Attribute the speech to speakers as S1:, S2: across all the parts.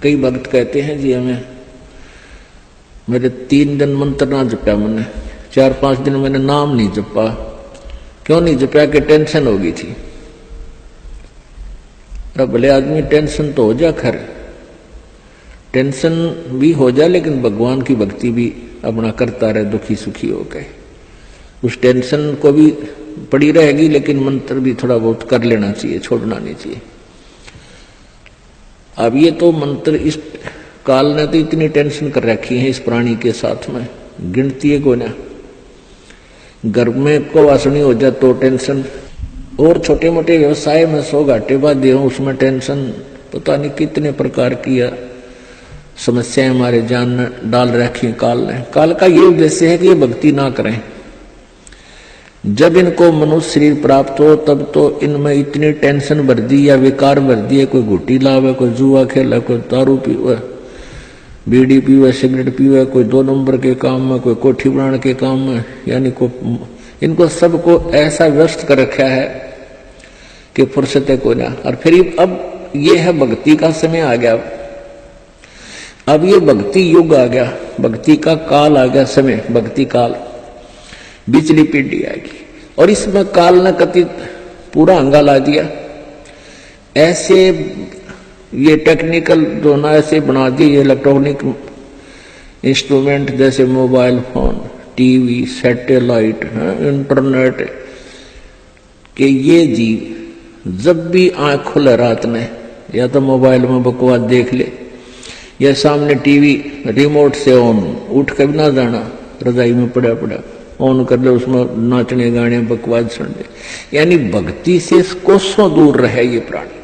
S1: कई भक्त कहते हैं जी हमें मेरे 3 दिन मंत्र ना जपा, मैंने 4-5 दिन मैंने नाम नहीं जपा। क्यों नहीं जपा? कि टेंशन हो गई थी। अरे भले आदमी टेंशन तो हो जा, खैर टेंशन भी हो जाए, लेकिन भगवान की भक्ति भी अपना करता रहे दुखी सुखी होकर। उस टेंशन को भी पड़ी रहेगी, लेकिन मंत्र भी थोड़ा बहुत कर लेना चाहिए, छोड़ना नहीं चाहिए। अब ये तो मंत्र इस काल ने तो इतनी टेंशन कर रखी है इस प्राणी के साथ में, गिनती है को ना। घर में को वासनी हो जाए तो टेंशन, और छोटे मोटे व्यवसाय में 100 घाटे बाध्य हो उसमें टेंशन, पता नहीं कितने प्रकार की समस्याएं हमारे जान में डाल रखी काल ने। काल का ये उद्देश्य है कि ये भक्ति ना करें। जब इनको मनुष्य शरीर प्राप्त हो तब तो इनमें इतनी टेंशन भर दी या विकार भर दिए, कोई घुट्टी लावे, कोई जुआ खेला, कोई दारू पीवे, बीड़ी पीवे, सिगरेट पीवे, कोई 2 नंबर के काम में, कोई कोठी बनाने के काम में, यानी को इनको सबको ऐसा व्यस्त कर रखा है कि फुर्सत को ना। और फिर अब ये है भक्ति का समय आ गया, अब ये भक्ति युग आ गया, भक्ति का काल आ गया, समय भक्ति काल, बिजली पीढ़ी आएगी। और इसमें काल ने कथित पूरा अंगा ला दिया। ऐसे ये टेक्निकल जो ना ऐसे बना दिए इलेक्ट्रॉनिक इंस्ट्रूमेंट, जैसे mobile phone, TV, satellite, internet, कि ये जीव जब भी आंख खुले रात में या तो मोबाइल में बकवास देख ले, या सामने टीवी रिमोट से ऑन, उठ कर ना जाना, रजाई में पड़ा पड़ा ऑन कर ले, उसमें नाचने गाने बकवास सुन ले। यानी भक्ति से कोसों दूर रहे ये प्राणी।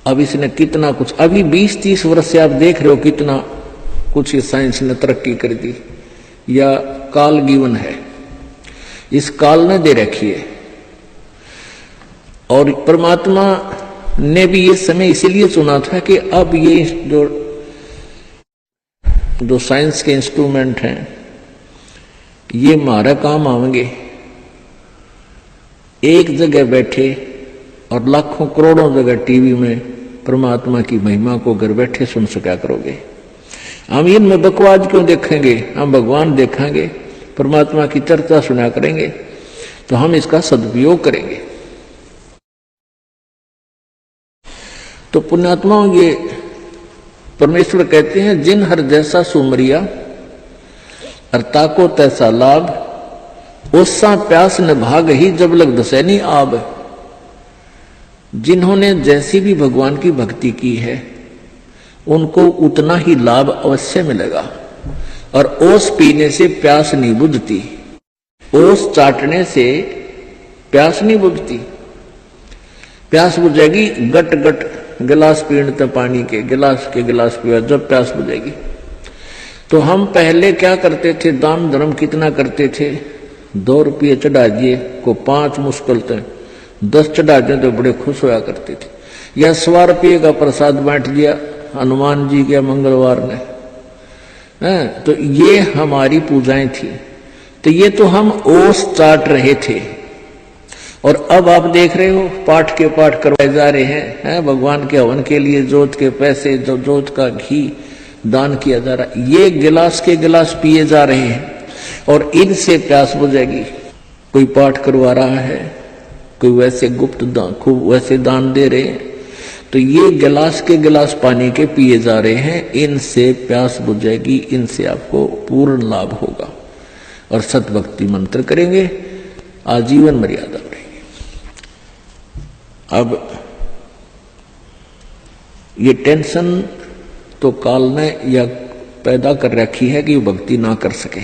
S1: अब इसने कितना कुछ, अभी 20-30 वर्ष से आप देख रहे हो कितना कुछ ये साइंस ने तरक्की कर दी, या काल गिवन है, इस काल ने दे रखी है। और परमात्मा ने भी ये समय इसीलिए चुना था कि अब ये जो साइंस के इंस्ट्रूमेंट हैं ये हमारा काम आएंगे। एक जगह बैठे और लाखों करोड़ों जगह टीवी में परमात्मा की महिमा को घर बैठे सुन सका करोगे। हम इनमें बकवास क्यों देखेंगे? हम भगवान देखेंगे, परमात्मा की चर्चा सुना करेंगे, तो हम इसका सदुपयोग करेंगे। तो पुण्यात्मा ये परमेश्वर कहते हैं, जिन हर जैसा सुमरिया और ताको तैसा लाभ, ओसा प्यास न भाग ही जब लग दसैनी आब। जिन्होंने जैसी भी भगवान की भक्ति की है उनको उतना ही लाभ अवश्य मिलेगा। और ओस पीने से प्यास नहीं बुझती, ओस चाटने से प्यास नहीं बुझती। प्यास बुझेगी गट गट गिलास पीने पानी के गिलास पिया जब प्यास बुझेगी। तो हम पहले क्या करते थे, दान धर्म कितना करते थे, 2 रुपये चढ़ा दिए को 5 मुश्किल थे, 10 चढ़ा दिए तो बड़े खुश होया करते थे। या 100 रुपये का प्रसाद बांट दिया हनुमान जी के मंगलवार ने, तो ये हमारी पूजाएं थी। तो ये तो हम ओस चाट रहे थे। और अब आप देख रहे हो पाठ के पाठ करवाए जा रहे हैं, भगवान के हवन के लिए जोत के पैसे, जो जोत का घी दान किया जा रहा है, ये गिलास के गिलास पिए जा रहे हैं और इनसे प्यास बुझेगी। कोई पाठ करवा रहा है, कोई वैसे गुप्त दान, खूब वैसे दान दे रहे हैं, तो ये गिलास के गिलास पानी के पिए जा रहे हैं, इनसे प्यास बुझेगी, इनसे आपको पूर्ण लाभ होगा। और सतभक्ति मंत्र करेंगे, आजीवन मर्यादा रहेगी। अब ये टेंशन तो काल ने या पैदा कर रखी है कि भक्ति ना कर सके,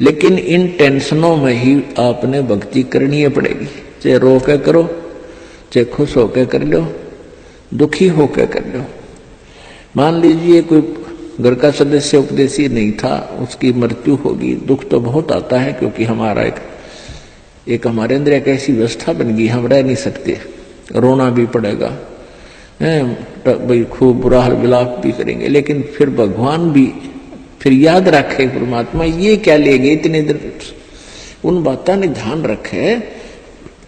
S1: लेकिन इन टेंशनों में ही आपने भक्ति करनी पड़ेगी। चाहे रो के करो, चाहे खुश होकर कर लो, दुखी होकर कर लो। मान लीजिए कोई घर का सदस्य उपदेशी नहीं था, उसकी मृत्यु होगी, दुख तो बहुत आता है, क्योंकि हमारा एक हमारे अंदर एक ऐसी व्यवस्था बन गई, हम रह नहीं सकते, रोना भी पड़ेगा, भाई खूब बुरा हाल विलाप भी करेंगे। लेकिन फिर भगवान भी फिर याद रखे, परमात्मा ये क्या ले गए इतने दिन, उन बातों ने ध्यान रखे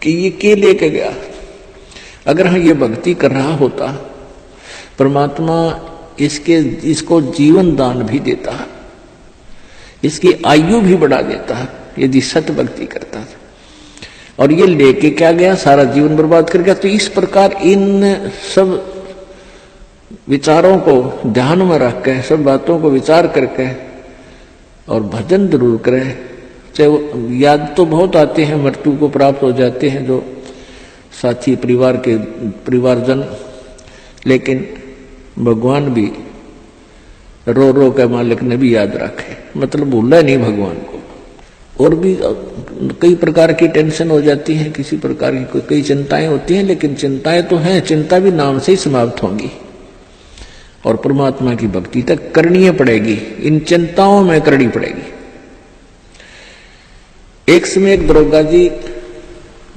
S1: कि ये क्या लेके गया। अगर हम ये भक्ति कर रहा होता परमात्मा इसको जीवन दान भी देता है, इसकी आयु भी बढ़ा देता है यदि सत भक्ति करता है। और ये लेके क्या गया, सारा जीवन बर्बाद कर गया। तो इस प्रकार इन सब विचारों को ध्यान में रख के, सब बातों को विचार करके और भजन जरूर करें। चाहे याद तो बहुत आते हैं, मृत्यु को प्राप्त हो जाते हैं जो साथी परिवारजन, लेकिन भगवान भी रो रो के मालिक ने भी याद रखे, मतलब भूला नहीं भगवान को। और भी कई प्रकार की टेंशन हो जाती है, किसी प्रकार की कई चिंताएं होती हैं, लेकिन चिंताएं तो हैं, चिंता भी नाम से ही समाप्त होंगी और परमात्मा की भक्ति तक करनी पड़ेगी, इन चिंताओं में करनी पड़ेगी। एक समय एक दरोगा जी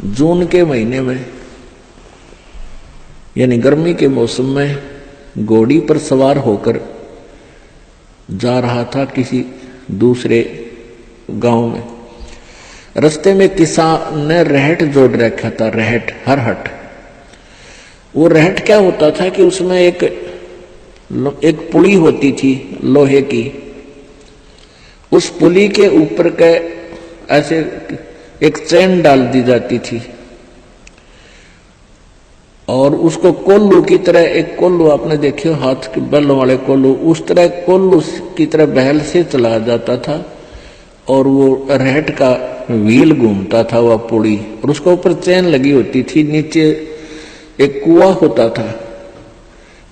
S1: जून के महीने में यानी गर्मी के मौसम में घोड़ी पर सवार होकर जा रहा था किसी दूसरे गांव में। रास्ते में किसान ने रहट जोड़ रखा था, रहट, हरहट। वो रहट क्या होता था कि उसमें एक पुली होती थी लोहे की, उस पुली के ऊपर के ऐसे एक चैन डाल दी जाती थी और उसको कोल्लू की तरह, एक कोल्लू आपने देखे हो हाथ के बैलों वाले कोल्लू, उस तरह कोल्लू की तरह बहल से चलाया जाता था और वो रहट का व्हील घूमता था वह पुड़ी, और उसके ऊपर चैन लगी होती थी। नीचे एक कुआं होता था,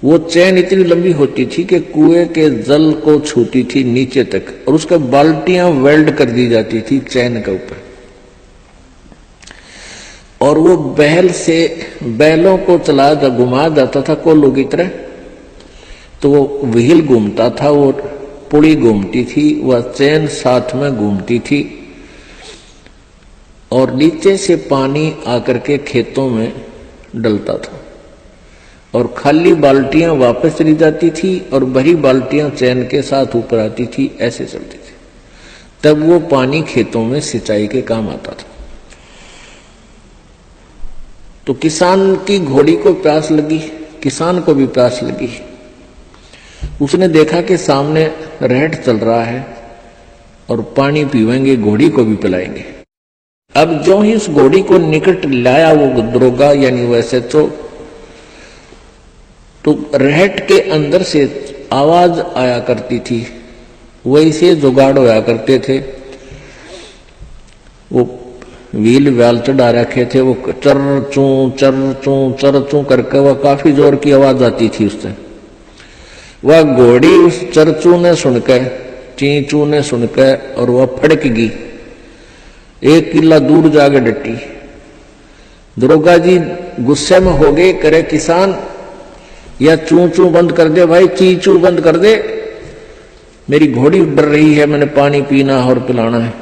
S1: वो चैन इतनी लंबी होती थी कि कुएं के जल को छूती थी नीचे तक, और उसका बाल्टियां वेल्ड कर दी जाती थी चैन के ऊपर। और वो बैल से बैलों को चलाया घुमाया जाता था कोल्लू की तरह, तो वो व्हील घूमता था, वो पुड़ी घूमती थी, वह चैन साथ में घूमती थी और नीचे से पानी आकर के खेतों में डलता था और खाली बाल्टियां वापस चली जाती थी और भरी बाल्टियां चैन के साथ ऊपर आती थी, ऐसे चलती थी। तब वो पानी खेतों में सिंचाई के काम आता था। तो किसान की घोड़ी को प्यास लगी, किसान को भी प्यास लगी। उसने देखा कि सामने रहट चल रहा है और पानी पीवेंगे, घोड़ी को भी पिलाएंगे। अब जो ही उस घोड़ी को निकट लाया वो दरोगा यानी वैसे तो रहट के अंदर से आवाज आया करती थी, वैसे जुगाड़ होया करते थे। वो व्हील व्याल चढ़ा रखे थे, वो चर चू करके वह काफी जोर की आवाज आती थी उससे। वह घोड़ी उस चरचू ने सुनकर, चींचू ने सुनकर और वह फड़क गई, एक किला दूर जाके डटी। दरोगा जी गुस्से में हो गए, करे किसान या चू चू बंद कर दे भाई, ची चू बंद कर दे, मेरी घोड़ी डर रही है, मैंने पानी पीना और पिलाना है।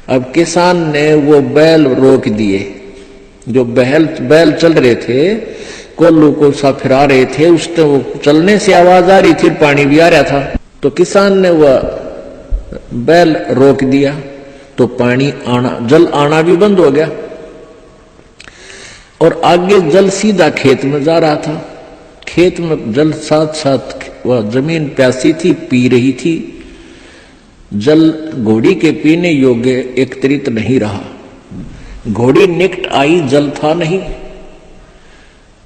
S1: अब किसान ने वो बैल रोक दिए, जो बैल चल रहे थे, कोल्लू को सा फिरा रहे थे, उसने वो चलने से आवाज आ रही थी, पानी भी आ रहा था। तो किसान ने वह बैल रोक दिया, तो पानी आना, जल आना भी बंद हो गया और आगे जल सीधा खेत में जा रहा था। खेत में जल साथ साथ वह जमीन प्यासी थी, पी रही थी। जल घोड़ी के पीने योग्य एकत्रित नहीं रहा, घोड़ी निकट आई, जल था नहीं।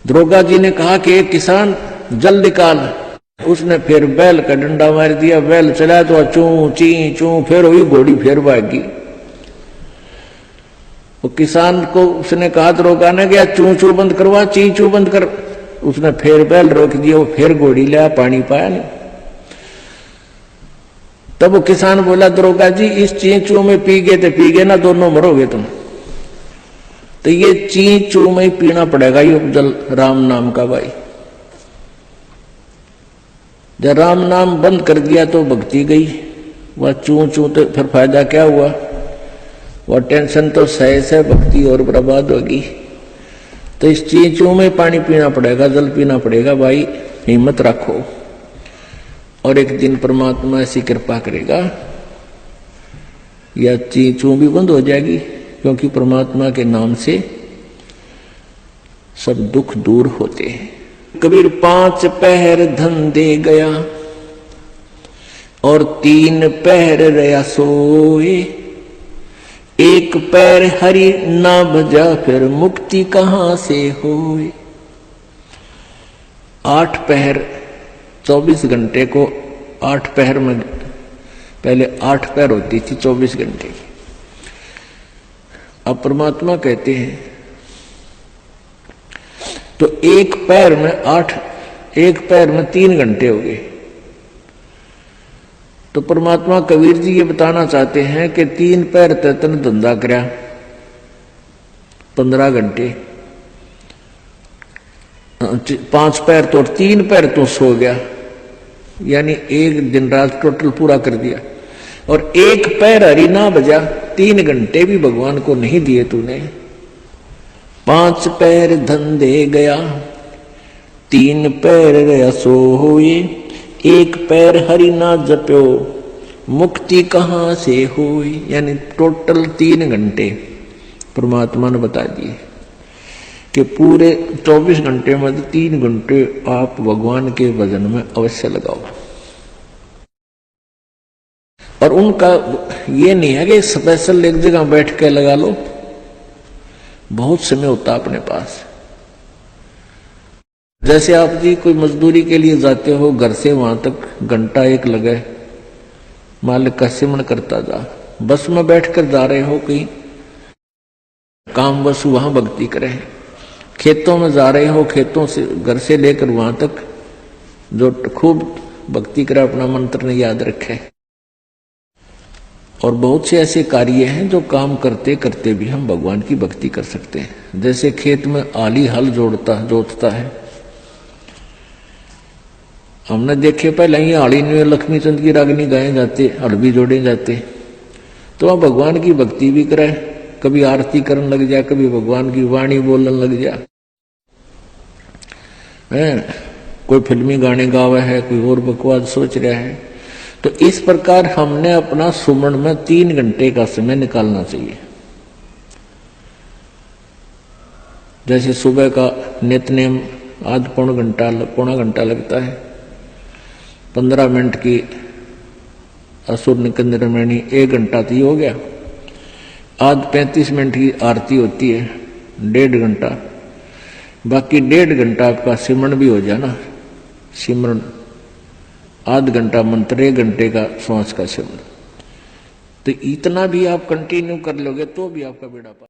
S1: दरोगा जी ने कहा कि एक किसान जल निकाल। उसने फिर बैल का डंडा मार दिया, बैल चला तो चू ची चू, फिर हुई घोड़ी, फिर भागी। वो किसान को उसने कहा, दरोगा ने गया चू चू बंद करवा, ची चू बंद कर। उसने फिर बैल रोक दिया, वो फिर घोड़ी लिया, पानी पाया नहीं। तब वो किसान बोला, दरोगा जी इस ची चू में पी गए तो पी गए ना, दोनों मरोगे तुम। तो ये ची चू में ही पीना पड़ेगा ये जल, राम नाम का भाई। जब राम नाम बंद कर दिया तो भक्ति गई, वह चू चू तो फिर फायदा क्या हुआ, वह टेंशन तो सही से भक्ति और बर्बाद होगी। तो इस ची चू में पानी पीना पड़ेगा, जल पीना पड़ेगा भाई, हिम्मत रखो और एक दिन परमात्मा ऐसी कृपा करेगा या ची चू भी बंद हो जाएगी, क्योंकि परमात्मा के नाम से सब दुख दूर होते हैं। कबीर 5 पहर धन दे गया और 3 पहर रया सोए। 1 पैर हरि ना भजा फिर मुक्ति कहां से होए। 8 पहर 24 घंटे को 8 पहर में, पहले 8 पहर होती थी 24 घंटे की। अब परमात्मा कहते हैं तो 1 पैर में 8, 1 पैर में 3 घंटे हो गए। तो परमात्मा कबीर जी ये बताना चाहते हैं कि 3 पैर तन धंधा करा 15 घंटे, 5 पैर तो 3 पैर तो सो गया, यानी 1 दिन रात टोटल पूरा कर दिया। और 1 पैर हरि ना बजा, 3 घंटे भी भगवान को नहीं दिए तूने। 5 पैर धन दे गया, 3 पैर रया सोए। 1 पैर हरि ना जप्यो, मुक्ति कहां से हुई। यानी टोटल 3 घंटे परमात्मा ने बता दिए कि पूरे 24 घंटे में 3 घंटे आप भगवान के भजन में अवश्य लगाओ। और उनका ये नहीं है कि स्पेशल एक जगह बैठ के लगा लो, बहुत समय होता अपने पास। जैसे आप जी कोई मजदूरी के लिए जाते हो, घर से वहां तक घंटा 1 लगे, मालिक का सिमरण करता जा। बस में बैठकर जा रहे हो कहीं काम, बस वहां भक्ति करें। खेतों में जा रहे हो, खेतों से घर से लेकर वहां तक जो खूब भक्ति करे, अपना मंत्र ने याद रखे। और बहुत से ऐसे कार्य हैं जो काम करते करते भी हम भगवान की भक्ति कर सकते हैं। जैसे खेत में आली हल जोतता है, हमने देखे पहले ही आली में लक्ष्मी चंद की रागनी गाए जाते, हल भी जोड़े जाते। तो वह भगवान की भक्ति भी करे, कभी आरती करने लग जाए, कभी भगवान की वाणी बोलने लग जाए। कोई फिल्मी गाने गावे है, कोई और बकवास सोच रहा है। तो इस प्रकार हमने अपना सुमन में 3 घंटे का समय निकालना चाहिए। जैसे सुबह का नित्यनेम पौना घंटा लगता है, 15 मिनट की असुर निकंदन मणि, 1 घंटा तो हो गया। आज 35 मिनट की आरती होती है, 1.5 घंटा, बाकी 1.5 घंटा आपका सिमरन भी हो जाए ना। सिमरन आध घंटा मंत्र, 1 घंटे का श्वास का सिमरन, तो इतना भी आप कंटिन्यू कर लोगे तो भी आपका बेड़ा पार।